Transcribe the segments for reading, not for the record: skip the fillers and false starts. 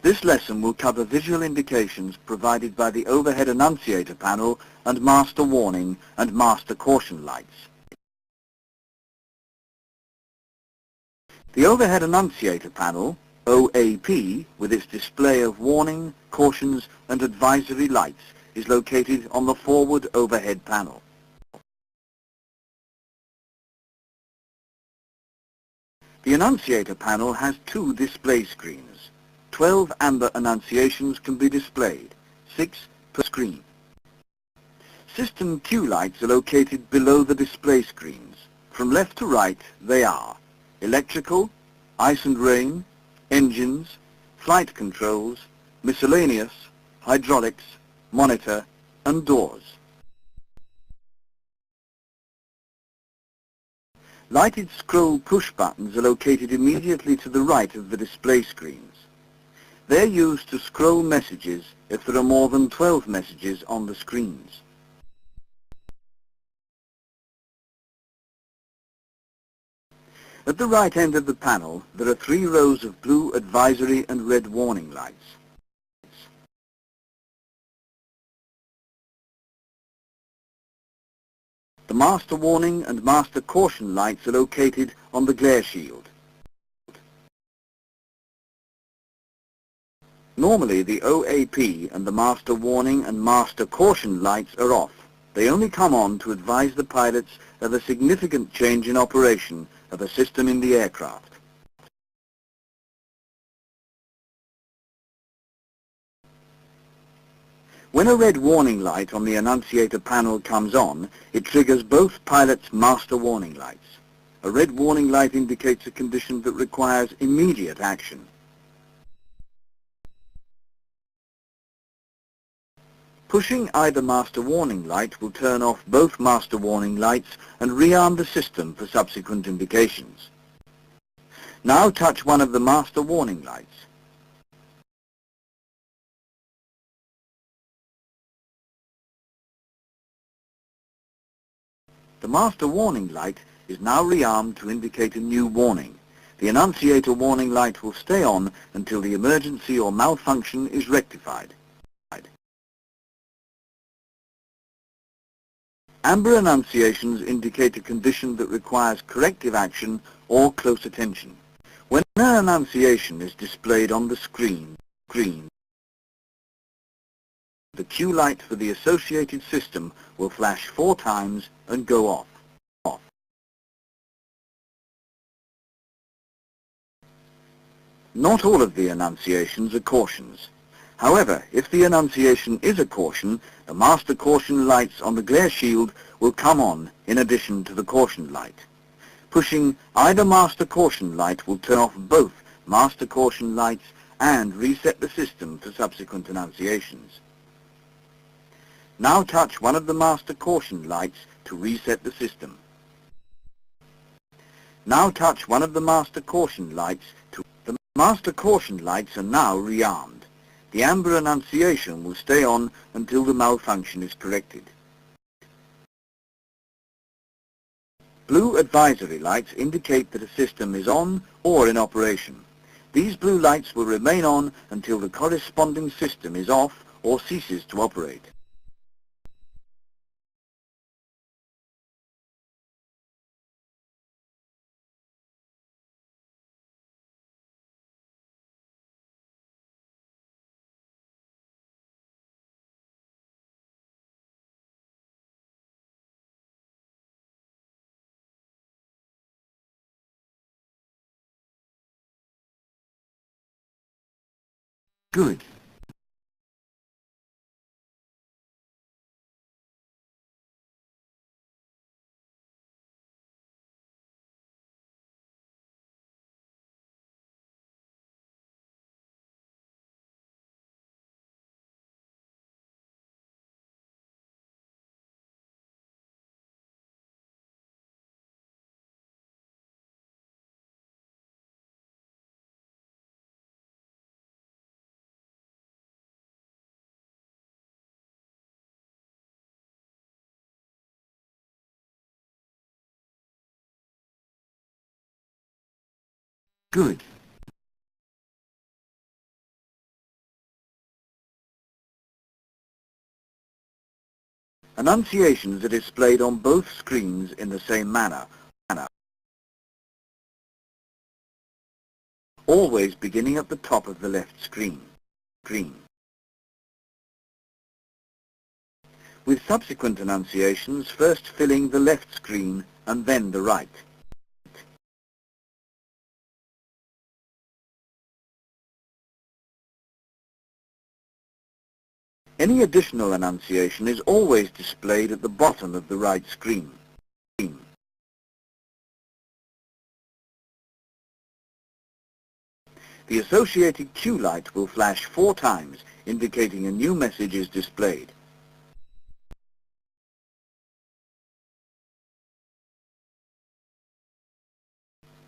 This lesson will cover visual indications provided by the overhead annunciator panel and master warning and master caution lights. The overhead annunciator panel, OAP, with its display of warning, cautions and advisory lights, is located on the forward overhead panel. The annunciator panel has two display screens. 12 amber annunciations can be displayed, 6 per screen. System cue lights are located below the display screens. From left to right they are electrical, ice and rain, engines, flight controls, miscellaneous, hydraulics, monitor and doors. Lighted scroll push buttons are located immediately to the right of the display screens. They're used to scroll messages if there are more than 12 messages on the screens. At the right end of the panel, there are 3 rows of blue advisory and red warning lights. The master warning and master caution lights are located on the glare shield. Normally the OAP and the master warning and master caution lights are off. They only come on to advise the pilots of a significant change in operation of a system in the aircraft. When a red warning light on the annunciator panel comes on, it triggers both pilots' master warning lights. A red warning light indicates a condition that requires immediate action. Pushing either master warning light will turn off both master warning lights and rearm the system for subsequent indications. Now touch one of the master warning lights. The master warning light is now rearmed to indicate a new warning. The annunciator warning light will stay on until the emergency or malfunction is rectified. Amber annunciations indicate a condition that requires corrective action or close attention. When an annunciation is displayed on the screen, the cue light for the associated system will flash 4 times and go off. Not all of the annunciations are cautions. However, if the annunciation is a caution, the master caution lights on the glare shield will come on in addition to the caution light. Pushing either master caution light will turn off both master caution lights and reset the system for subsequent annunciations. Now touch one of the master caution lights to reset the system. Now touch one of the master caution lights to... The master caution lights are now rearmed. The amber annunciation will stay on until the malfunction is corrected. Blue advisory lights indicate that a system is on or in operation. These blue lights will remain on until the corresponding system is off or ceases to operate. Good. Good. Annunciations are displayed on both screens in the same manner, always beginning at the top of the left screen. With subsequent annunciations first filling the left screen and then the right. Any additional annunciation is always displayed at the bottom of the right screen. The associated cue light will flash 4 times, indicating a new message is displayed.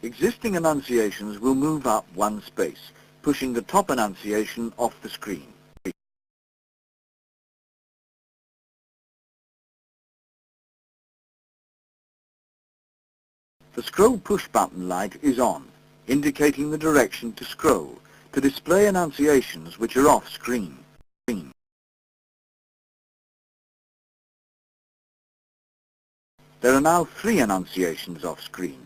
Existing annunciations will move up 1 space, pushing the top annunciation off the screen. The scroll push button light is on, indicating the direction to scroll, to display annunciations which are off screen. There are now 3 annunciations off screen.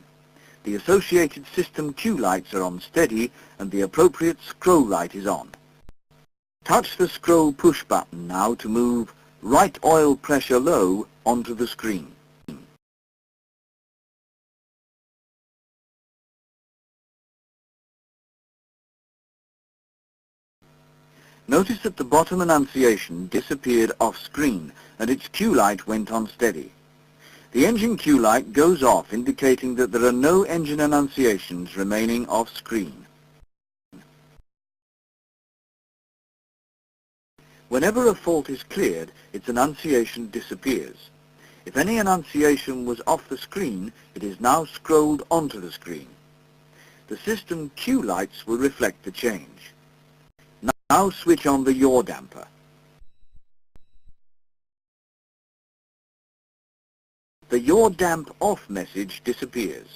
The associated system cue lights are on steady and the appropriate scroll light is on. Touch the scroll push button now to move right oil pressure low onto the screen. Notice that the bottom annunciation disappeared off screen and its cue light went on steady. The engine cue light goes off, indicating that there are no engine annunciations remaining off screen. Whenever a fault is cleared, its annunciation disappears. If any annunciation was off the screen, it is now scrolled onto the screen. The system cue lights will reflect the change. Now switch on the yaw damper. The yaw damp off message disappears.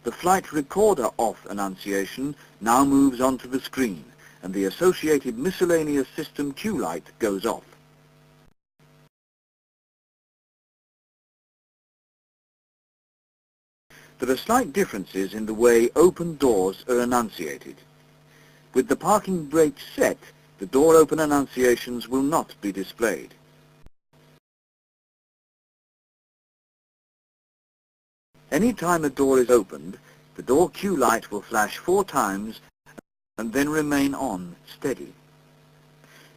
The flight recorder off annunciation now moves onto the screen and the associated miscellaneous system cue light goes off. There are slight differences in the way open doors are annunciated. With the parking brake set, the door open annunciations will not be displayed. Any time a door is opened, the door cue light will flash 4 times and then remain on steady.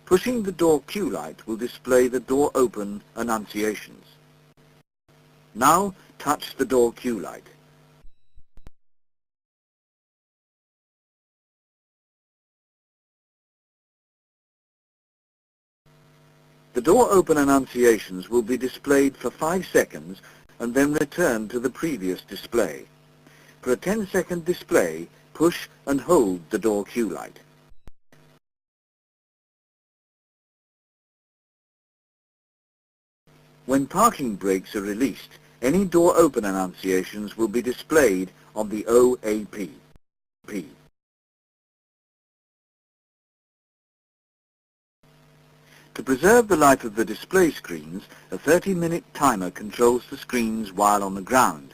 Pushing the door cue light will display the door open annunciations. Now touch the door cue light. The door open annunciations will be displayed for 5 seconds and then return to the previous display. For a 10-second display, push and hold the door cue light. When parking brakes are released, any door open annunciations will be displayed on the OAP. To preserve the life of the display screens, a 30-minute timer controls the screens while on the ground.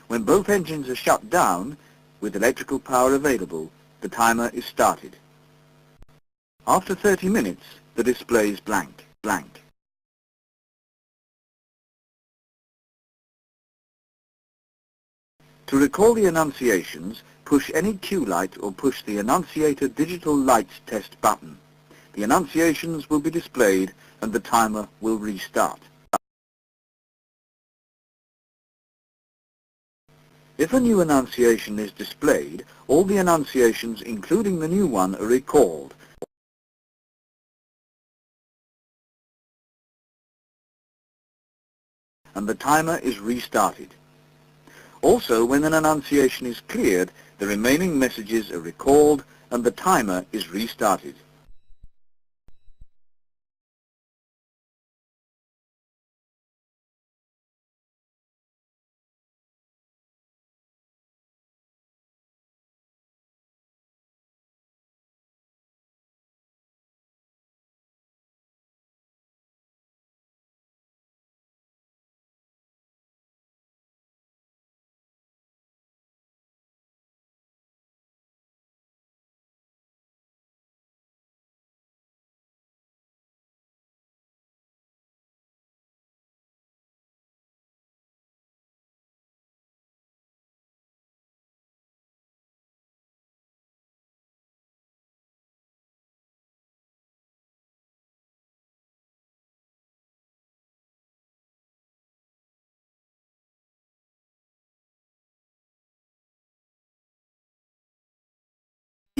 When both engines are shut down, with electrical power available, the timer is started. After 30 minutes, the display is blank. To recall the annunciations, push any cue light or push the Annunciator Digital Lights Test button. The annunciations will be displayed and the timer will restart. If a new annunciation is displayed, all the annunciations, including the new one, are recalled. And the timer is restarted. Also, when an annunciation is cleared, the remaining messages are recalled and the timer is restarted.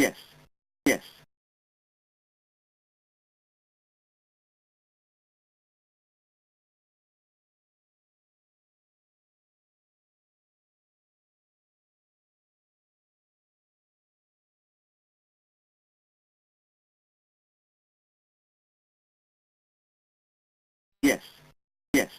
yes, yes, yes, yes.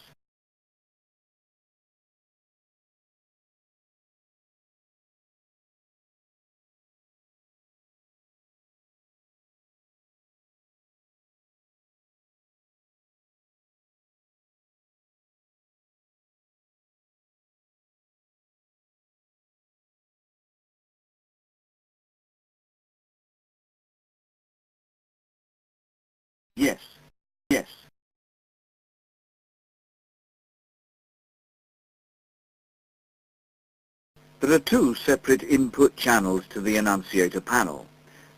Yes, yes. There are two separate input channels to the annunciator panel.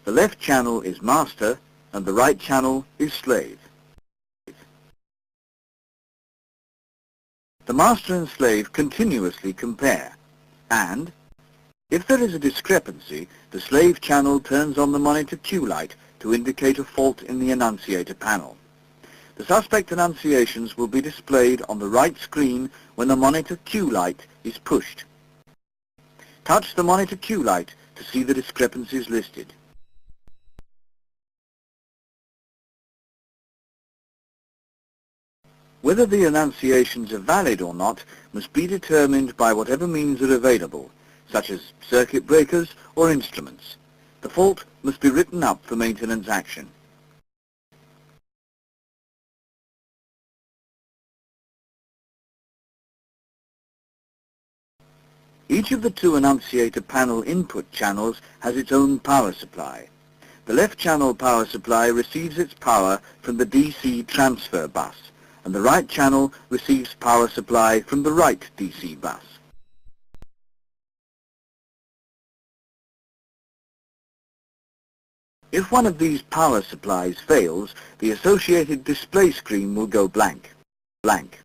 The left channel is master and the right channel is slave. The master and slave continuously compare, and if there is a discrepancy, the slave channel turns on the monitor Q light to indicate a fault in the annunciator panel. The suspect annunciations will be displayed on the right screen when the monitor Q light is pushed. Touch the monitor Q light to see the discrepancies listed. Whether the annunciations are valid or not must be determined by whatever means are available, such as circuit breakers or instruments. The fault must be written up for maintenance action. Each of the two annunciator panel input channels has its own power supply. The left channel power supply receives its power from the DC transfer bus, and the right channel receives power supply from the right DC bus. If one of these power supplies fails, the associated display screen will go blank. Blank.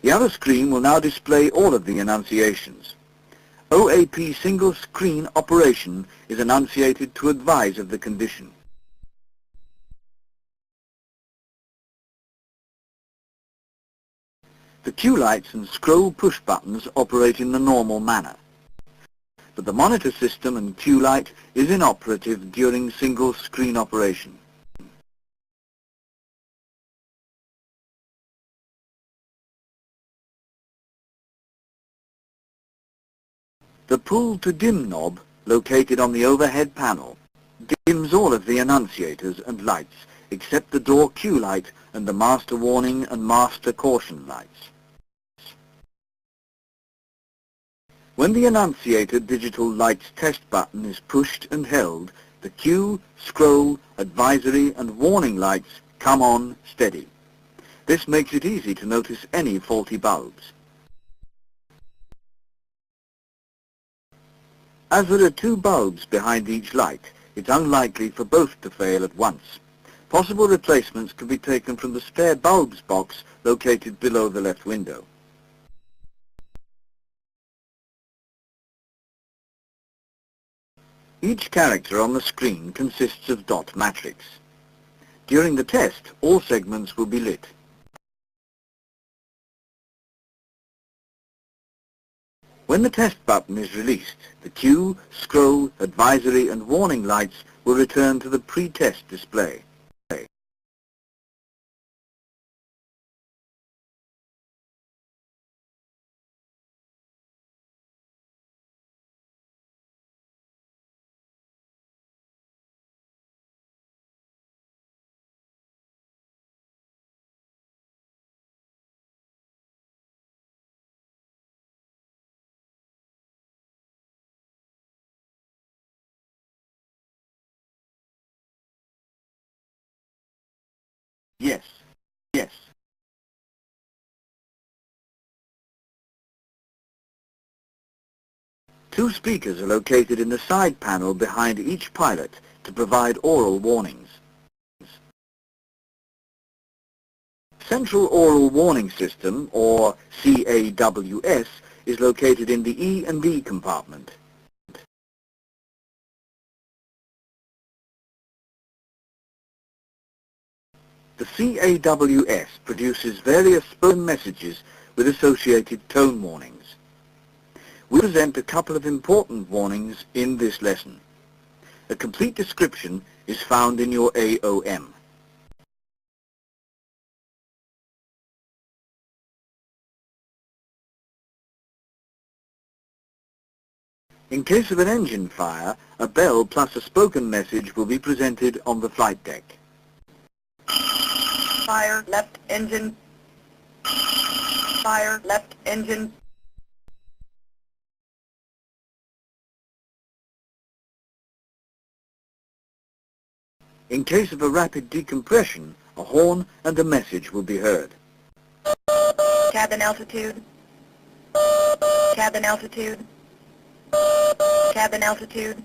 The other screen will now display all of the annunciations. OAP single screen operation is annunciated to advise of the condition. The Q lights and scroll push buttons operate in the normal manner, but the monitor system and Q light is inoperative during single screen operation. The pull to dim knob, located on the overhead panel, dims all of the annunciators and lights except the door Q light and the master warning and master caution lights. When the annunciator digital lights test button is pushed and held, the Q, scroll, advisory and warning lights come on steady. This makes it easy to notice any faulty bulbs. As there are two bulbs behind each light, it's unlikely for both to fail at once. Possible replacements can be taken from the spare bulbs box located below the left window. Each character on the screen consists of dot matrix. During the test, all segments will be lit. When the test button is released, the Q, scroll, advisory and warning lights will return to the pre-test display. Yes, yes. Two speakers are located in the side panel behind each pilot to provide oral warnings. Central Oral Warning System, or CAWS, is located in the E and D compartment. The CAWS produces various spoken messages with associated tone warnings. We present a couple of important warnings in this lesson. A complete description is found in your AOM. In case of an engine fire, a bell plus a spoken message will be presented on the flight deck. Fire, left engine. Fire, left engine. In case of a rapid decompression, a horn and a message will be heard. Cabin altitude. Cabin altitude. Cabin altitude.